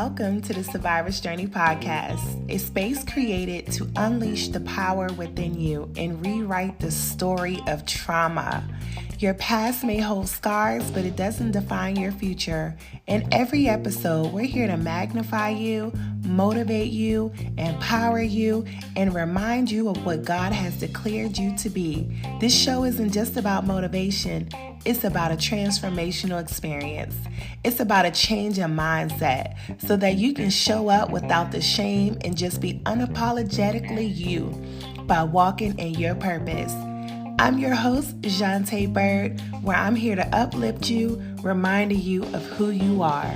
Welcome to the Survivor's Journey podcast, a space created to unleash the power within you and rewrite the story of trauma. Your past may hold scars, but it doesn't define your future. In every episode, we're here to magnify you, motivate you, empower you, and remind you of what God has declared you to be. This show isn't just about motivation. It's about a transformational experience. It's about a change in mindset so that you can show up without the shame and just be unapologetically you by walking in your purpose. I'm your host, Gante Byrd, where I'm here to uplift you, reminding you of who you are.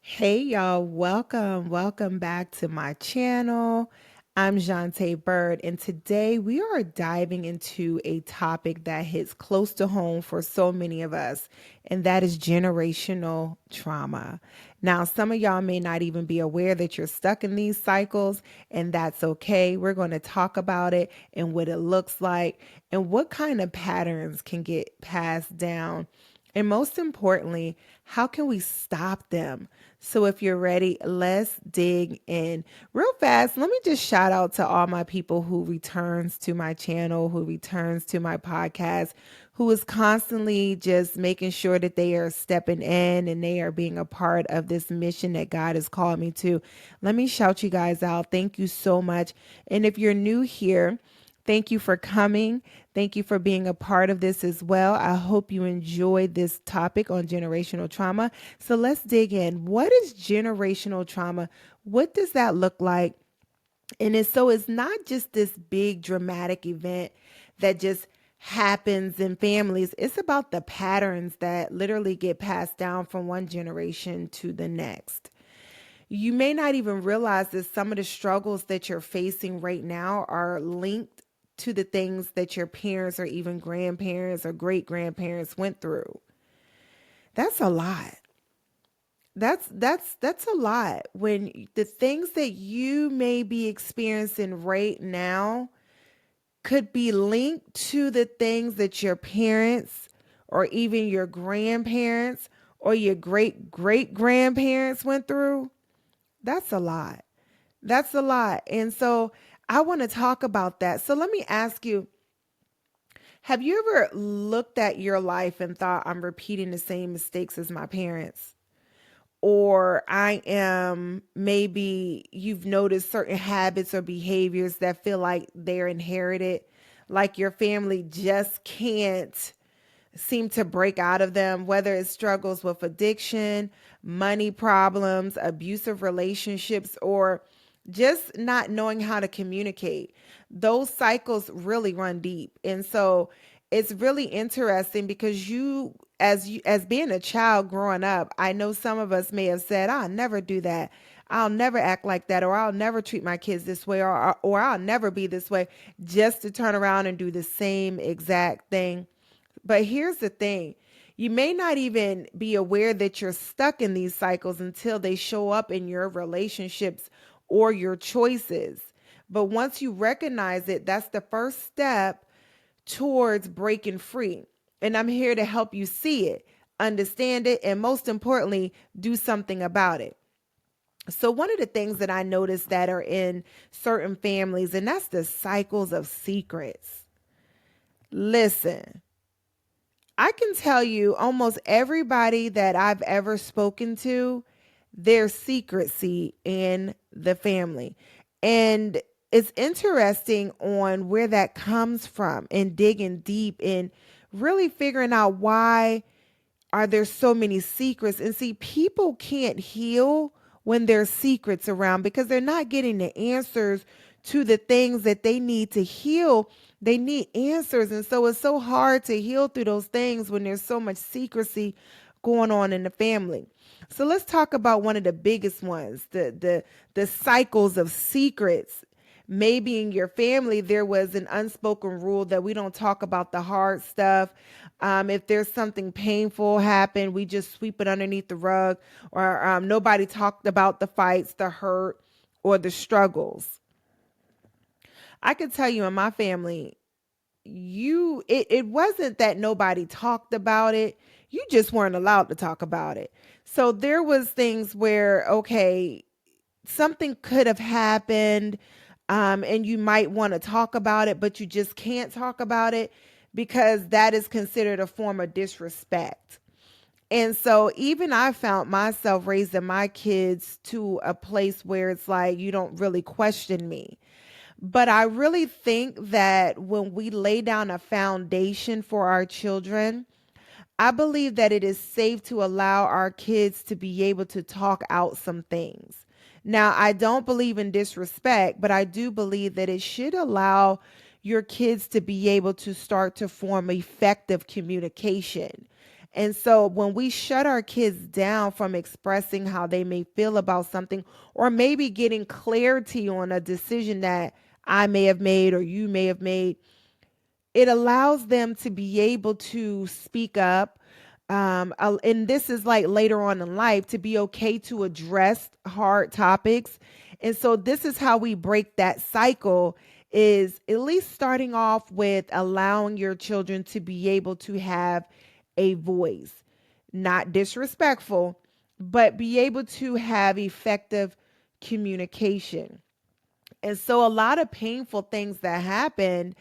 Hey y'all, welcome back to my channel. I'm Gante Byrd, and today we are diving into a topic that hits close to home for so many of us, and that is generational trauma. Now, some of y'all may not even be aware that you're stuck in these cycles, and that's okay. We're going to talk about it and what it looks like and what kind of patterns can get passed down. And most importantly, how can we stop them? So if you're ready, let's dig in. Real fast, let me just shout out to all my people who returns to my channel, who returns to my podcast, who is constantly just making sure that they are stepping in and they are being a part of this mission that God has called me to. Let me shout you guys out. Thank you so much. And if you're new here, thank you for coming. Thank you for being a part of this as well. I hope you enjoyed this topic on generational trauma. So let's dig in. What is generational trauma? What does that look like? And it's not just this big dramatic event that just happens in families. It's about the patterns that literally get passed down from one generation to the next. You may not even realize that some of the struggles that you're facing right now are linked to the things that your parents or even grandparents or great grandparents went through. That's a lot. That's a lot. When the things that you may be experiencing right now could be linked to the things that your parents or even your grandparents or your great grandparents went through. That's a lot. That's a lot. And so I want to talk about that. So let me ask you, have you ever looked at your life and thought, I'm repeating the same mistakes as my parents? Or maybe you've noticed certain habits or behaviors that feel like they're inherited, like your family just can't seem to break out of them, whether it's struggles with addiction, money problems, abusive relationships, or just not knowing how to communicate. Those cycles really run deep. And so it's really interesting because as being a child growing up, I know some of us may have said, I'll never do that. I'll never act like that, or I'll never treat my kids this way, or I'll never be this way, just to turn around and do the same exact thing. But here's the thing. You may not even be aware that you're stuck in these cycles until they show up in your relationships or your choices. But once you recognize it, that's the first step towards breaking free. And I'm here to help you see it, understand it, and most importantly, do something about it. So one of the things that I noticed that are in certain families, and that's the cycles of secrets. Listen, I can tell you almost everybody that I've ever spoken to, there's secrecy in the family. And it's interesting on where that comes from and digging deep and really figuring out why are there so many secrets. And see, people can't heal when there's secrets around because they're not getting the answers to the things that they need to heal. They need answers. And so it's so hard to heal through those things when there's so much secrecy going on in the family. So let's talk about one of the biggest ones, the cycles of secrets. Maybe in your family, there was an unspoken rule that we don't talk about the hard stuff. If there's something painful happen, we just sweep it underneath the rug, or nobody talked about the fights, the hurt, or the struggles. I could tell you in my family, it wasn't that nobody talked about it. You just weren't allowed to talk about it. So there was things where, okay, something could have happened, and you might want to talk about it, but you just can't talk about it because that is considered a form of disrespect. And so even I found myself raising my kids to a place where it's like, you don't really question me. But I really think that when we lay down a foundation for our children, I believe that it is safe to allow our kids to be able to talk out some things. Now, I don't believe in disrespect, but I do believe that it should allow your kids to be able to start to form effective communication. And so when we shut our kids down from expressing how they may feel about something, or maybe getting clarity on a decision that I may have made or you may have made, it allows them to be able to speak up. And this is like later on in life to be okay to address hard topics. And so this is how we break that cycle, is at least starting off with allowing your children to be able to have a voice, not disrespectful, but be able to have effective communication. And so a lot of painful things that happened,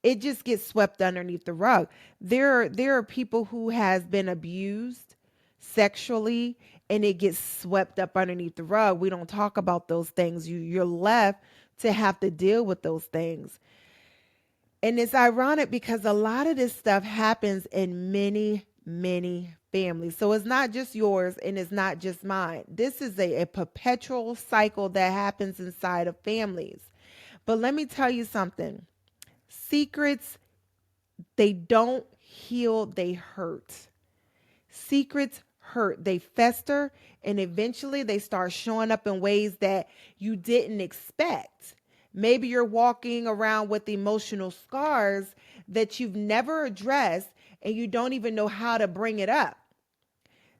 it just gets swept underneath the rug. There are people who has been abused sexually, and it gets swept up underneath the rug. We don't talk about those things. You're left to have to deal with those things. And it's ironic because a lot of this stuff happens in many, many families. So it's not just yours and it's not just mine. This is a perpetual cycle that happens inside of families. But let me tell you something, secrets, they don't heal, they hurt. Secrets hurt, they fester, and eventually they start showing up in ways that you didn't expect. Maybe you're walking around with emotional scars that you've never addressed and you don't even know how to bring it up.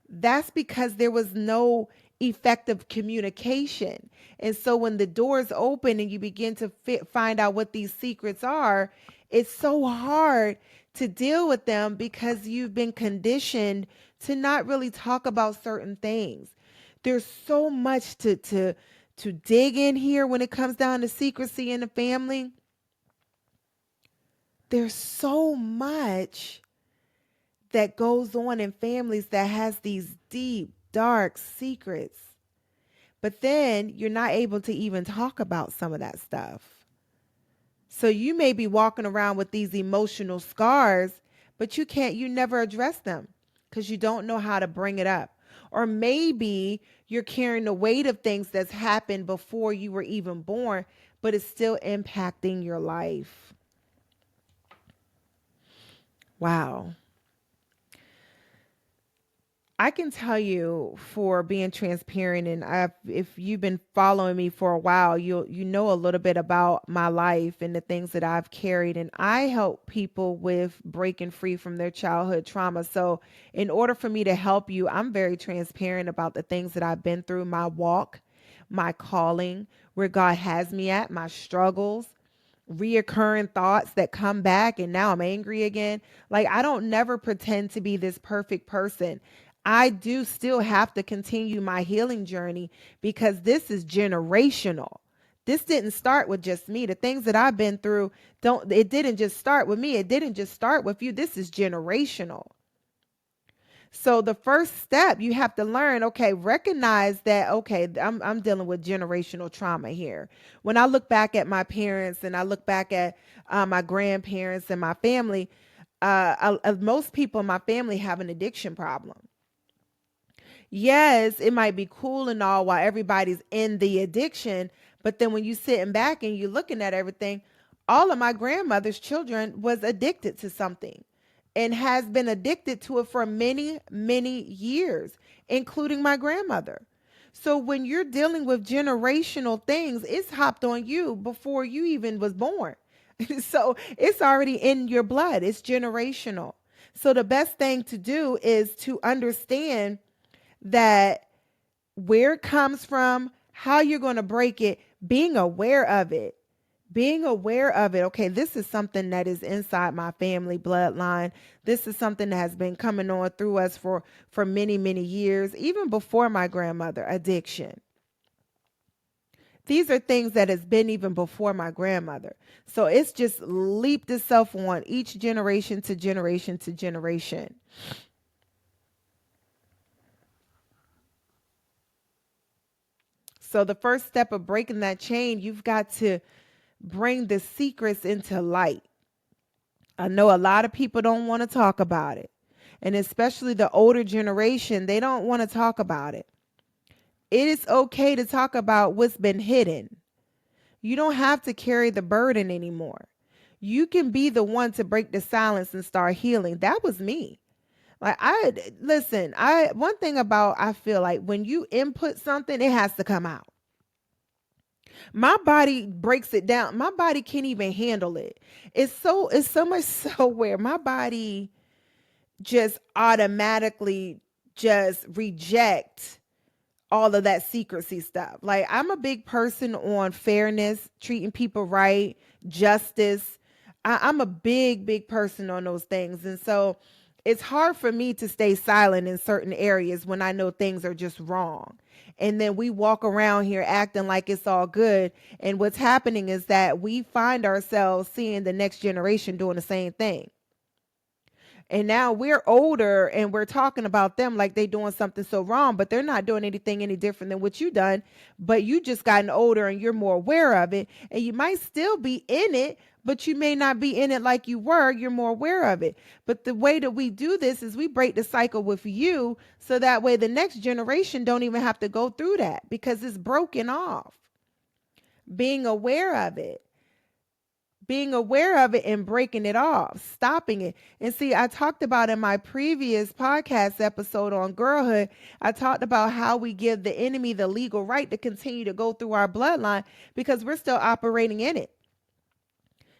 That's because there was no effective communication. And so when the doors open and you begin to find out what these secrets are, it's so hard to deal with them because you've been conditioned to not really talk about certain things. There's so much to dig in here when it comes down to secrecy in the family. There's so much that goes on in families that has these deep, dark secrets. But then you're not able to even talk about some of that stuff. So you may be walking around with these emotional scars, but you never address them because you don't know how to bring it up. Or maybe you're carrying the weight of things that's happened before you were even born, but it's still impacting your life. Wow. I can tell you, for being transparent, and if you've been following me for a while, you know a little bit about my life and the things that I've carried, and I help people with breaking free from their childhood trauma. So, in order for me to help you, I'm very transparent about the things that I've been through, my walk, my calling, where God has me at, my struggles, reoccurring thoughts that come back and now I'm angry again. Like, I don't never pretend to be this perfect person. I do still have to continue my healing journey because this is generational. This didn't start with just me. The things that I've been through, don't it didn't just start with me. It didn't just start with you. This is generational. So the first step, you have to learn, okay, recognize that, okay, I'm dealing with generational trauma here. When I look back at my parents and I look back at my grandparents and my family, most people in my family have an addiction problem. Yes, it might be cool and all while everybody's in the addiction, but then when you sitting back and you're looking at everything, all of my grandmother's children was addicted to something and has been addicted to it for many, many years, including my grandmother. So when you're dealing with generational things, it's hopped on you before you even was born. So it's already in your blood. It's generational. So the best thing to do is to understand that where it comes from, how you're going to break it, being aware of it, Being aware of it. Okay, this is something that is inside my family bloodline. This is something that has been coming on through us for many, many years, even before my grandmother. Addiction. These are things that has been even before my grandmother. So it's just leaped itself on each generation to generation to generation. So the first step of breaking that chain, you've got to bring the secrets into light. I know a lot of people don't want to talk about it. And especially the older generation, they don't want to talk about it. It is okay to talk about what's been hidden. You don't have to carry the burden anymore. You can be the one to break the silence and start healing. That was me. Like I one thing about I feel like when you input something, it has to come out. My body breaks it down. My body can't even handle it. It's so much so where my body just automatically just reject all of that secrecy stuff. Like I'm a big person on fairness, treating people right, justice. I'm a big, big person on those things. And so it's hard for me to stay silent in certain areas when I know things are just wrong. And then we walk around here acting like it's all good. And what's happening is that we find ourselves seeing the next generation doing the same thing. And now we're older and we're talking about them like they doing something so wrong, but they're not doing anything any different than what you done. But you just gotten older and you're more aware of it. And you might still be in it, but you may not be in it like you were. You're more aware of it. But the way that we do this is we break the cycle with you so that way the next generation don't even have to go through that because it's broken off. Being aware of it. Being aware of it and breaking it off, stopping it. And see, I talked about in my previous podcast episode on girlhood, I talked about how we give the enemy the legal right to continue to go through our bloodline because we're still operating in it.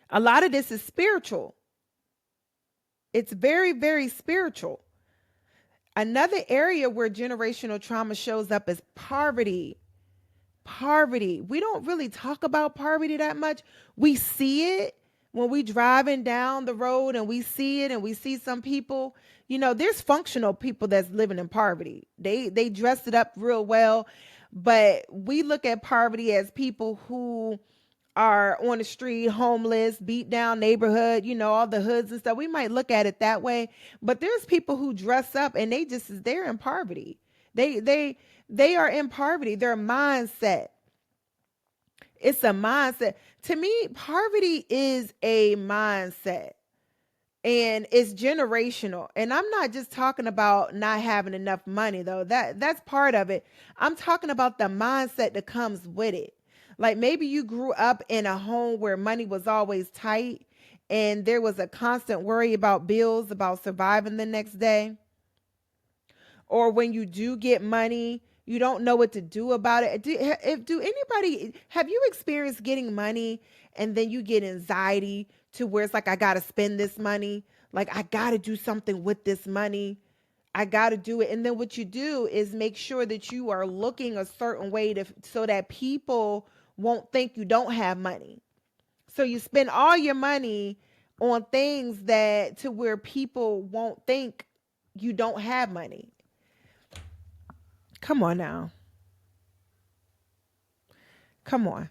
A lot of this is spiritual. It's very, very spiritual. Another area where generational trauma shows up is poverty. Poverty. We don't really talk about poverty that much. We see it when we driving down the road and we see it and we see some people, there's functional people that's living in poverty. They dress it up real well, but we look at poverty as people who are on the street, homeless, beat down neighborhood, all the hoods and stuff. We might look at it that way, but there's people who dress up and they're in poverty. They are in poverty. Their mindset. It's a mindset. To me, poverty is a mindset and it's generational. And I'm not just talking about not having enough money though. That's part of it. I'm talking about the mindset that comes with it. Like maybe you grew up in a home where money was always tight and there was a constant worry about bills, about surviving the next day. Or when you do get money, you don't know what to do about it. Have you experienced getting money and then you get anxiety to where it's like, I got to spend this money. Like I got to do something with this money. I got to do it. And then what you do is make sure that you are looking a certain way so that people won't think you don't have money. So you spend all your money on things that to where people won't think you don't have money. Come on now. Come on.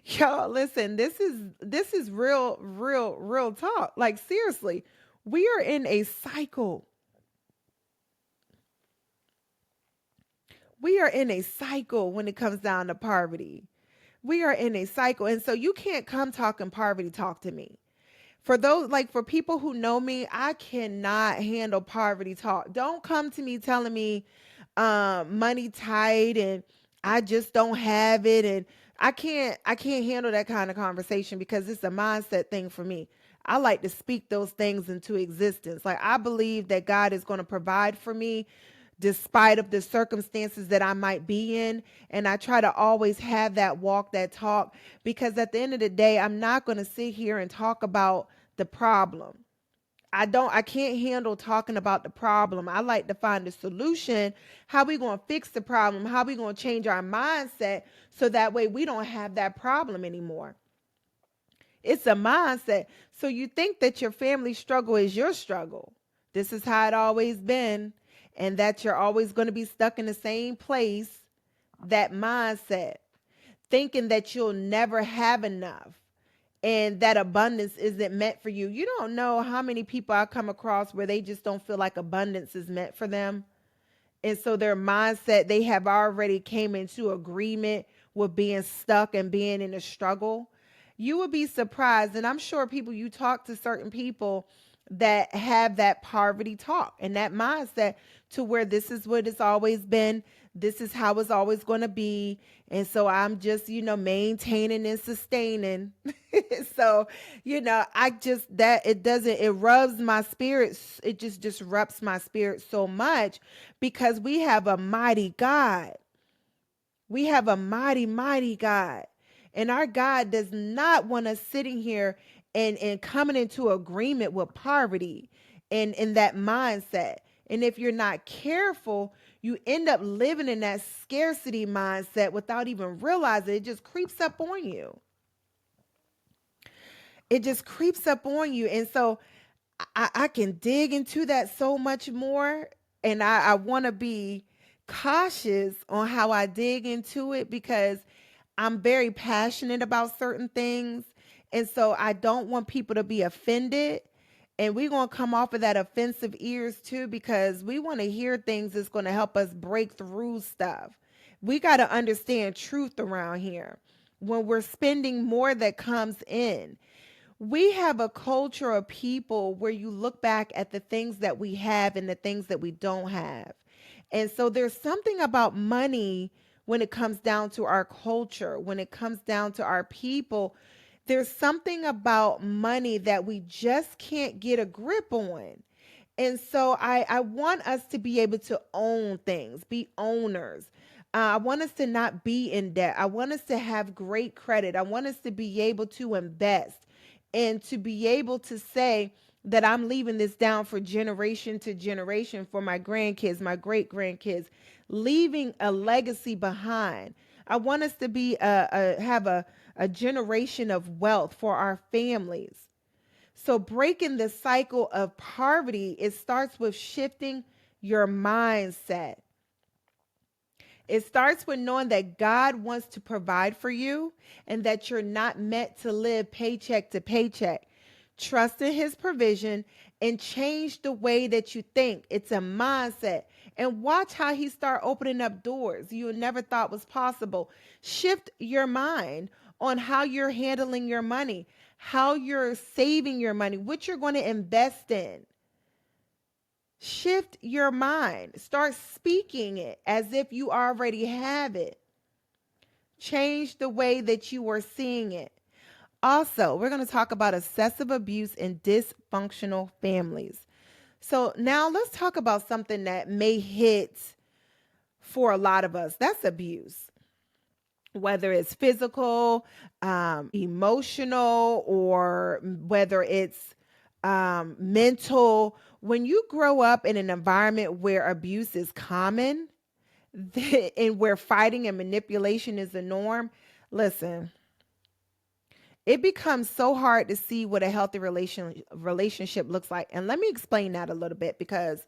Y'all listen, this is real talk. Like seriously, we are in a cycle. We are in a cycle when it comes down to poverty. We are in a cycle. And so you can't come talking poverty talk to me. For people who know me, I cannot handle poverty talk. Don't come to me telling me money tight and I just don't have it and I can't handle that kind of conversation because it's a mindset thing for me. I like to speak those things into existence. Like I believe that God is going to provide for me despite of the circumstances that I might be in. And I try to always have that walk, that talk, because at the end of the day, I'm not going to sit here and talk about the problem. I can't handle talking about the problem. I like to find a solution. How we going to fix the problem? How we going to change our mindset so that way we don't have that problem anymore. It's a mindset. So you think that your family struggle is your struggle. This is how it always been, and that you're always going to be stuck in the same place. That mindset, thinking that you'll never have enough and that abundance isn't meant for you. You don't know how many people I come across where they just don't feel like abundance is meant for them. And so their mindset, they have already came into agreement with being stuck and being in a struggle. You would be surprised. And I'm sure people, you talk to certain people that have that poverty talk and that mindset to where this is what it's always been. This is how it's always going to be. And so I'm just, maintaining and sustaining. So, I just, that it doesn't, it rubs my spirits. It just disrupts my spirit so much because we have a mighty God. We have a mighty, mighty God. And our God does not want us sitting here and coming into agreement with poverty and in that mindset. And if you're not careful, you end up living in that scarcity mindset without even realizing it just creeps up on you. It just creeps up on you. And so I can dig into that so much more. And I want to be cautious on how I dig into it because I'm very passionate about certain things. And so I don't want people to be offended. And we're going to come off of that offensive ears too, because we want to hear things that's going to help us break through stuff. We got to understand truth around here. When we're spending more that comes in, we have a culture of people where you look back at the things that we have and the things that we don't have. And so there's something about money when it comes down to our culture, when it comes down to our people. There's something about money that we just can't get a grip on. And so I want us to be able to own things, be owners. I want us to not be in debt. I want us to have great credit. I want us to be able to invest and to be able to say that I'm leaving this down for generation to generation for my grandkids, my great grandkids, leaving a legacy behind. I want us to be have a generation of wealth for our families. So breaking the cycle of poverty, it starts with shifting your mindset. It starts with knowing that God wants to provide for you and that you're not meant to live paycheck to paycheck. Trust in his provision and change the way that you think. It's a mindset. And watch how he start opening up doors you never thought was possible. Shift your mind on how you're handling your money, how you're saving your money, what you're going to invest in. Shift your mind. Start speaking it as if you already have it. Change the way that you are seeing it. Also, we're going to talk about excessive abuse in dysfunctional families. So now let's talk about something that may hit for a lot of us. That's abuse, whether it's physical, emotional, or whether it's mental. When you grow up in an environment where abuse is common and where fighting and manipulation is the norm, listen, it becomes so hard to see what a healthy relationship looks like. And let me explain that a little bit, because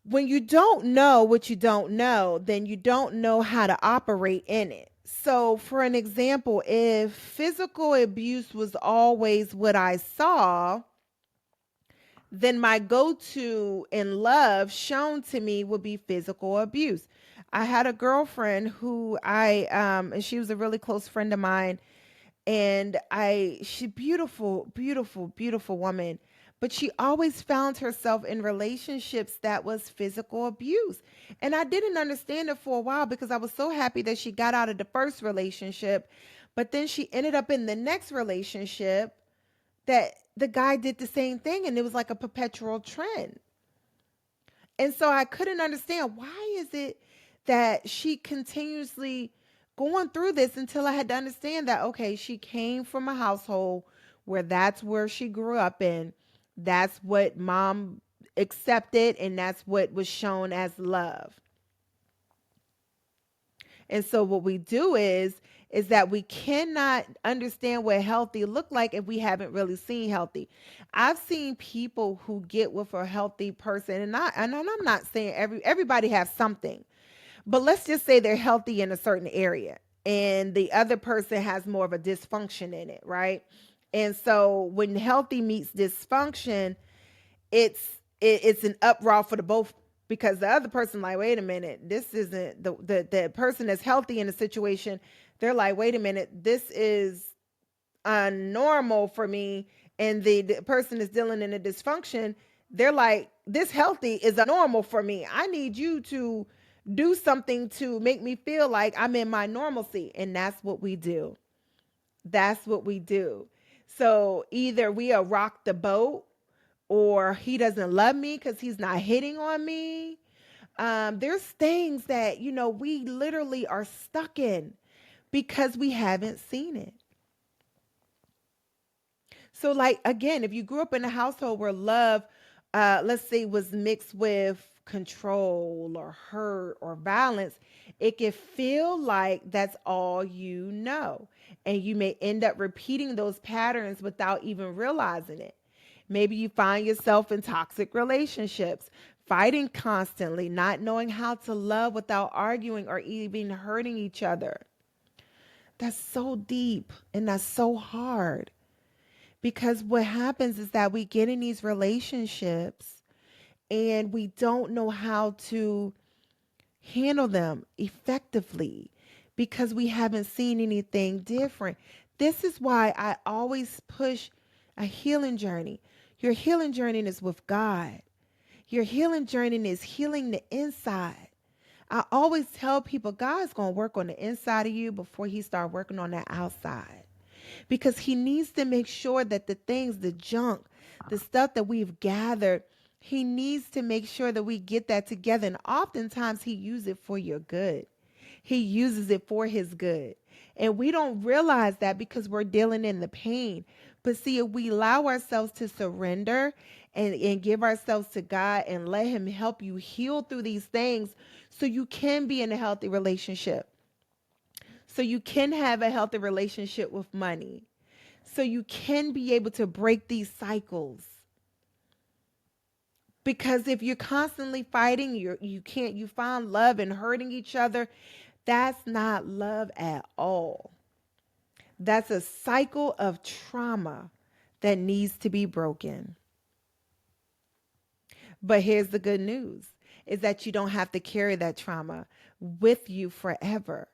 when you don't know what you don't know, then you don't know how to operate in it. So, for an example, if physical abuse was always what I saw, then my go-to in love shown to me would be physical abuse. I had a girlfriend who and she was a really close friend of mine, and she beautiful woman, but she always found herself in relationships that was physical abuse. And I didn't understand it for a while because I was so happy that she got out of the first relationship, but then she ended up in the next relationship that the guy did the same thing, and it was like a perpetual trend. And so I couldn't understand, why is it that she continuously going through this, until I had to understand that, okay, she came from a household where that's where she grew up in. That's what mom accepted, and that's what was shown as love. And so what we do is is that we cannot understand what healthy look like if we haven't really seen healthy. I've seen people who get with a healthy person, and I'm not saying everybody has something, but let's just say they're healthy in a certain area and the other person has more of a dysfunction in it, right? And so when healthy meets dysfunction, it's an uproar for the both, because the other person like, wait a minute, this isn't the person that's healthy in the situation. They're like, wait a minute, this is normal for me. And the person is dealing in a dysfunction. They're like, this healthy is a normal for me. I need you to do something to make me feel like I'm in my normalcy. And that's what we do. That's what we do. So either we are rock the boat, or he doesn't love me because he's not hitting on me. There's things that, we literally are stuck in because we haven't seen it. So, like, again, if you grew up in a household where love, let's say, was mixed with control or hurt or violence, it can feel like that's all you know. And you may end up repeating those patterns without even realizing it. Maybe you find yourself in toxic relationships, fighting constantly, not knowing how to love without arguing or even hurting each other. That's so deep and that's so hard. Because what happens is that we get in these relationships and we don't know how to handle them effectively because we haven't seen anything different. This is why I always push a healing journey. Your healing journey is with God. Your healing journey is healing the inside. I always tell people God's going to work on the inside of you before he start working on the outside, because he needs to make sure that the things, the junk, the stuff that we've gathered, he needs to make sure that we get that together. And oftentimes he uses it for your good. He uses it for his good. And we don't realize that because we're dealing in the pain. But see, if we allow ourselves to surrender and give ourselves to God and let him help you heal through these things so you can be in a healthy relationship, so you can have a healthy relationship with money, so you can be able to break these cycles. Because if you're constantly fighting, you find love and hurting each other. That's not love at all. That's a cycle of trauma that needs to be broken. But here's the good news, is that you don't have to carry that trauma with you forever.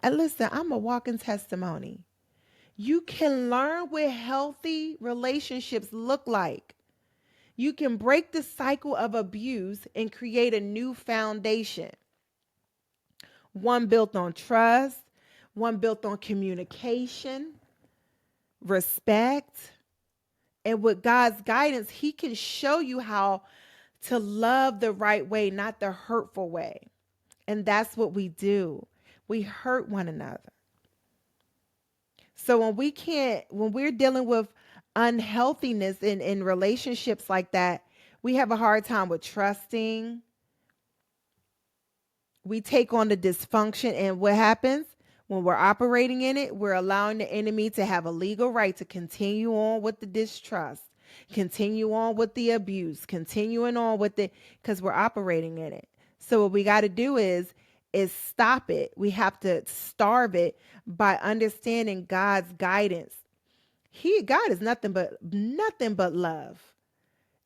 Listen, I'm a walking testimony. You can learn what healthy relationships look like. You can break the cycle of abuse and create a new foundation. One built on trust, one built on communication, respect. And with God's guidance, he can show you how to love the right way, not the hurtful way. And that's what we do. We hurt one another. So when we're dealing with unhealthiness in relationships like that, we have a hard time with trusting. We take on the dysfunction, and what happens when we're operating in it? We're allowing the enemy to have a legal right to continue on with the distrust, continue on with the abuse, continuing on with it, because we're operating in it. So what we got to do is stop it. We have to starve it by understanding God's guidance. God is nothing but love.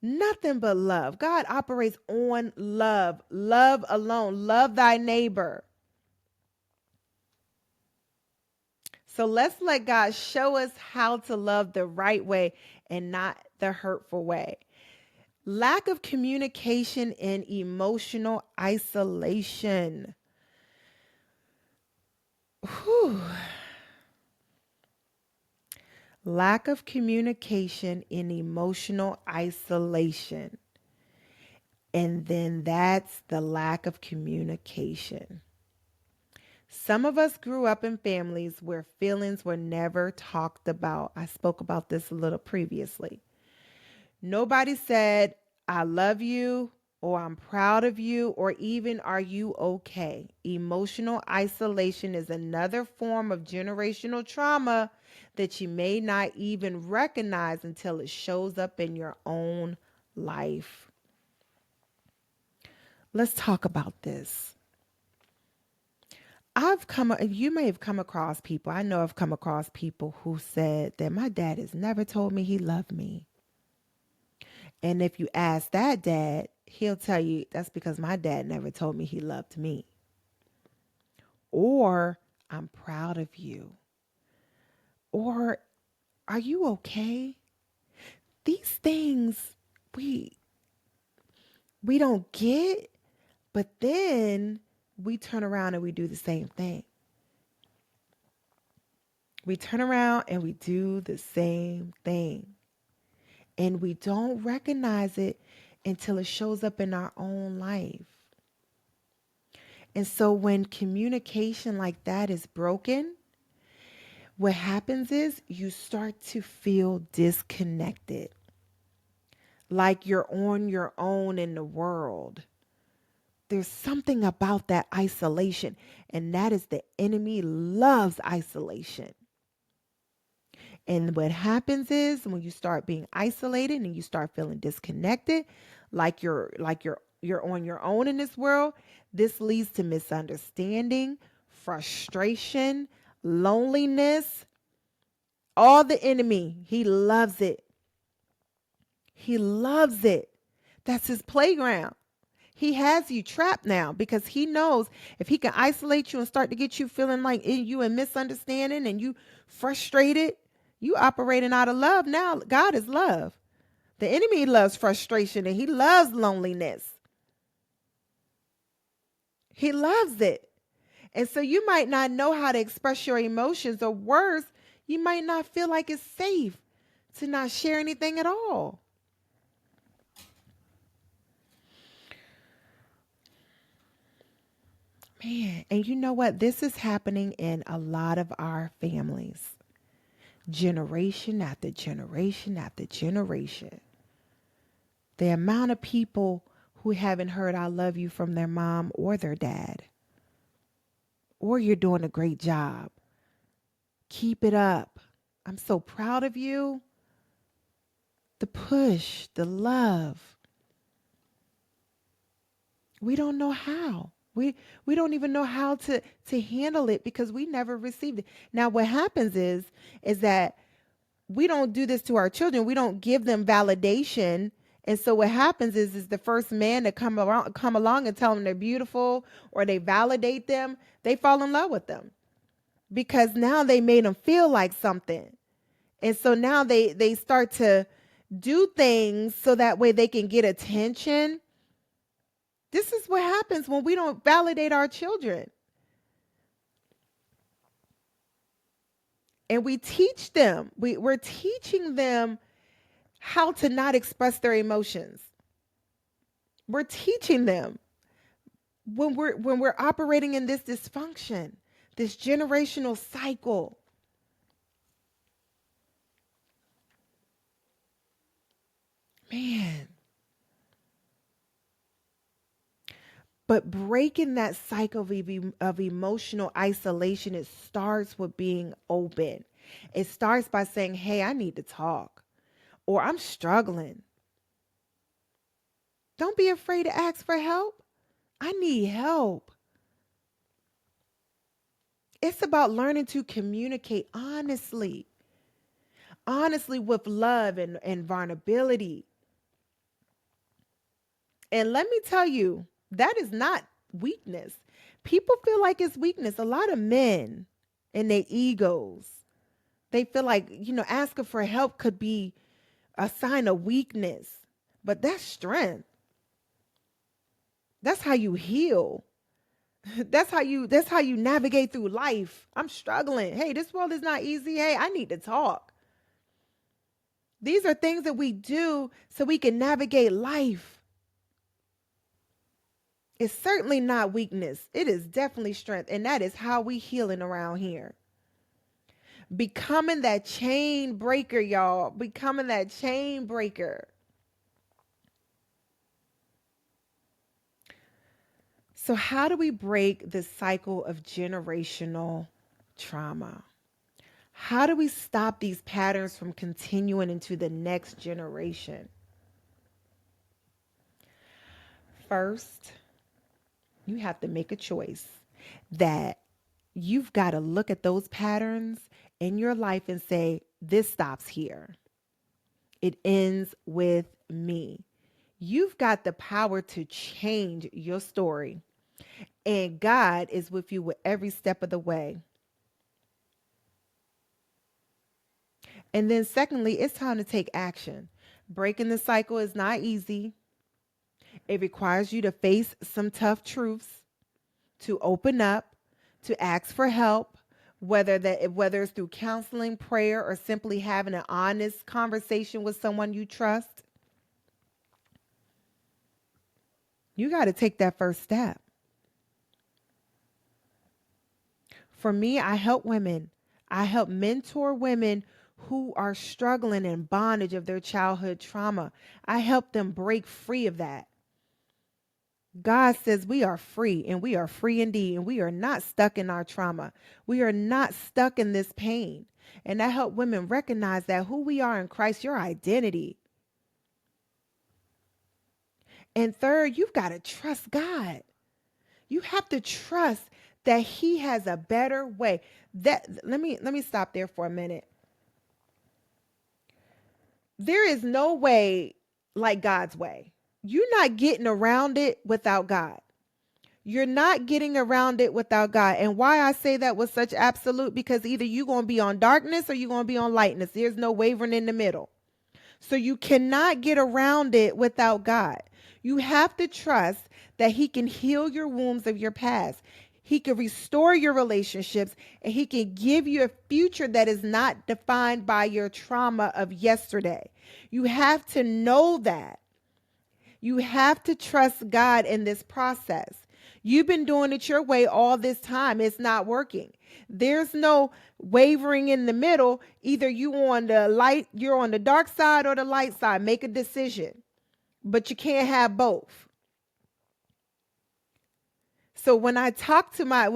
Nothing but love. God operates on love. Love alone. Love thy neighbor. So let's let God show us how to love the right way and not the hurtful way. Lack of communication and emotional isolation. Whew. Lack of communication and emotional isolation. And then that's the lack of communication. Some of us grew up in families where feelings were never talked about. I spoke about this a little previously. Nobody said, I love you. or I'm proud of you, or even are you okay? Emotional isolation is another form of generational trauma that you may not even recognize until it shows up in your own life. Let's talk about this. You may have come across people, I know I've come across people who said that my dad has never told me he loved me. And if you ask that dad, he'll tell you that's because my dad never told me he loved me. Or I'm proud of you. Or are you okay? These things we we don't get, but then we turn around and we do the same thing. We turn around and we do the same thing. And we don't recognize it until it shows up in our own life. And so when communication like that is broken, what happens is you start to feel disconnected, like you're on your own in the world. There's something about that isolation, and that is the enemy loves isolation. And what happens is when you start being isolated and you start feeling disconnected, like you're on your own in this world, this leads to misunderstanding, frustration, loneliness. All the enemy, he loves it. He loves it. That's his playground. He has you trapped now because he knows if he can isolate you and start to get you feeling like you in misunderstanding and you frustrated, you operating out of love. Now God is love. The enemy loves frustration and he loves loneliness. He loves it. And so you might not know how to express your emotions, or worse, you might not feel like it's safe to not share anything at all. Man, and you know what? This is happening in a lot of our families, generation after generation after generation. The amount of people who haven't heard I love you from their mom or their dad, or you're doing a great job. Keep it up. I'm so proud of you. The push, the love. We don't know how. We don't even know how to handle it because we never received it. Now what happens is that we don't do this to our children. We don't give them validation. And so what happens is the first man to come along and tell them they're beautiful, or they validate them, they fall in love with them because now they made them feel like something. And so now they start to do things so that way they can get attention. This is what happens when we don't validate our children. And we teach them, we're teaching them how to not express their emotions. We're teaching them when we're operating in this dysfunction, this generational cycle. Man. But breaking that cycle of emotional isolation, it starts with being open. It starts by saying, hey, I need to talk, or I'm struggling. Don't be afraid to ask for help. I need help. It's about learning to communicate honestly with love and vulnerability. And let me tell you, that is not weakness. People feel like it's weakness. A lot of men and their egos, they feel like, asking for help could be a sign of weakness, but that's strength. That's how you heal. That's how you navigate through life. I'm struggling. Hey, this world is not easy. Hey, I need to talk. These are things that we do so we can navigate life. It's certainly not weakness. It is definitely strength. And that is how we healing around here. Becoming that chain breaker, y'all. Becoming that chain breaker. So, how do we break the cycle of generational trauma? How do we stop these patterns from continuing into the next generation? First, you have to make a choice that you've got to look at those patterns in your life and say, this stops here. It ends with me. You've got the power to change your story, and God is with you with every step of the way. And then, secondly, it's time to take action. Breaking the cycle is not easy. It requires you to face some tough truths, to open up, to ask for help, whether it's through counseling, prayer, or simply having an honest conversation with someone you trust. You got to take that first step. For me, I help women. I help mentor women who are struggling in bondage of their childhood trauma. I help them break free of that. God says we are free, and we are free indeed, and we are not stuck in our trauma. We are not stuck in this pain. And I help women recognize that who we are in Christ, your identity. And third, you've got to trust God. You have to trust that he has a better way. Let me stop there for a minute. There is no way like God's way. You're not getting around it without God. You're not getting around it without God. And why I say that with such absolute, because either you're going to be on darkness or you're going to be on lightness. There's no wavering in the middle. So you cannot get around it without God. You have to trust that he can heal your wounds of your past. He can restore your relationships, and he can give you a future that is not defined by your trauma of yesterday. You have to know that. You have to trust God in this process. You've been doing it your way all this time. It's not working. There's no wavering in the middle. Either you're on the dark side or the light side. Make a decision. But you can't have both. So when I talk to I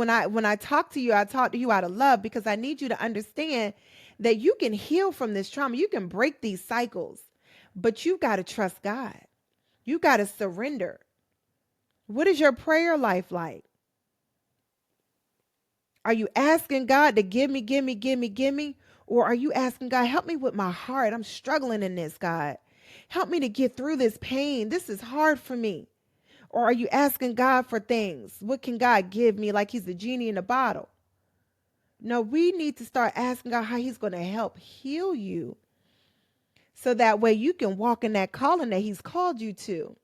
talk to you out of love, because I need you to understand that you can heal from this trauma. You can break these cycles, but you've got to trust God. You got to surrender. What is your prayer life like? Are you asking God to give me? Or are you asking God, help me with my heart? I'm struggling in this, God. Help me to get through this pain. This is hard for me. Or are you asking God for things? What can God give me, like he's the genie in a bottle? No, we need to start asking God how he's going to help heal you, so that way you can walk in that calling that he's called you to.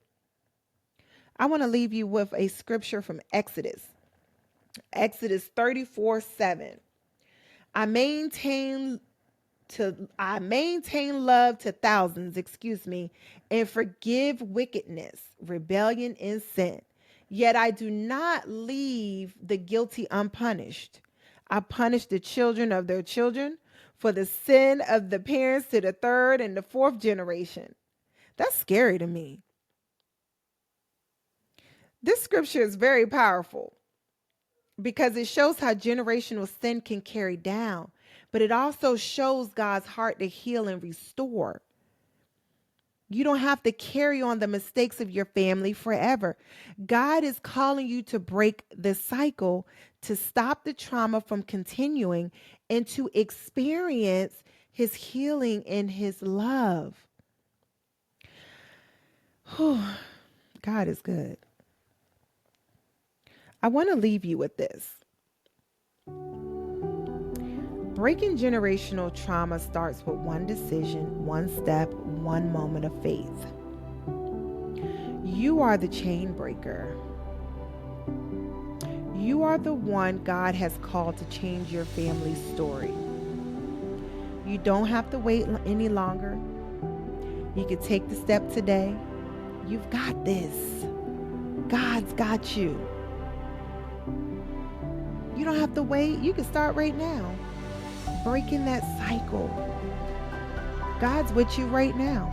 I want to leave you with a scripture from Exodus 34:7. I maintain love to thousands, and forgive wickedness, rebellion, and sin. Yet I do not leave the guilty unpunished. I punish the children of their children for the sin of the parents to the third and the fourth generation. That's scary to me. This scripture is very powerful because it shows how generational sin can carry down, but it also shows God's heart to heal and restore. You don't have to carry on the mistakes of your family forever. God is calling you to break the cycle, to stop the trauma from continuing, and to experience his healing and his love. Whew. God is good. I want to leave you with this. Breaking generational trauma starts with one decision, one step, one moment of faith. You are the chain breaker. You are the one God has called to change your family's story. You don't have to wait any longer. You can take the step today. You've got this. God's got you. You don't have to wait. You can start right now. Breaking that cycle. God's with you right now.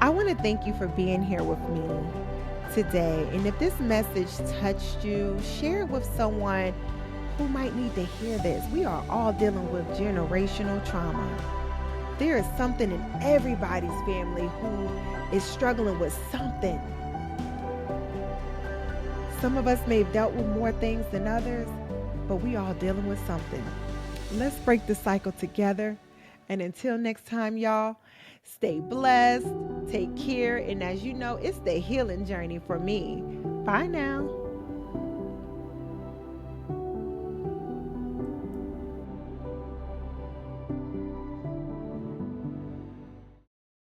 I want to thank you for being here with me today. And if this message touched you, share it with someone who might need to hear this. We are all dealing with generational trauma. There is something in everybody's family who is struggling with something. Some of us may have dealt with more things than others, but we all dealing with something. Let's break the cycle together. And until next time, y'all, stay blessed, take care, and as you know, it's the healing journey for me. Bye now.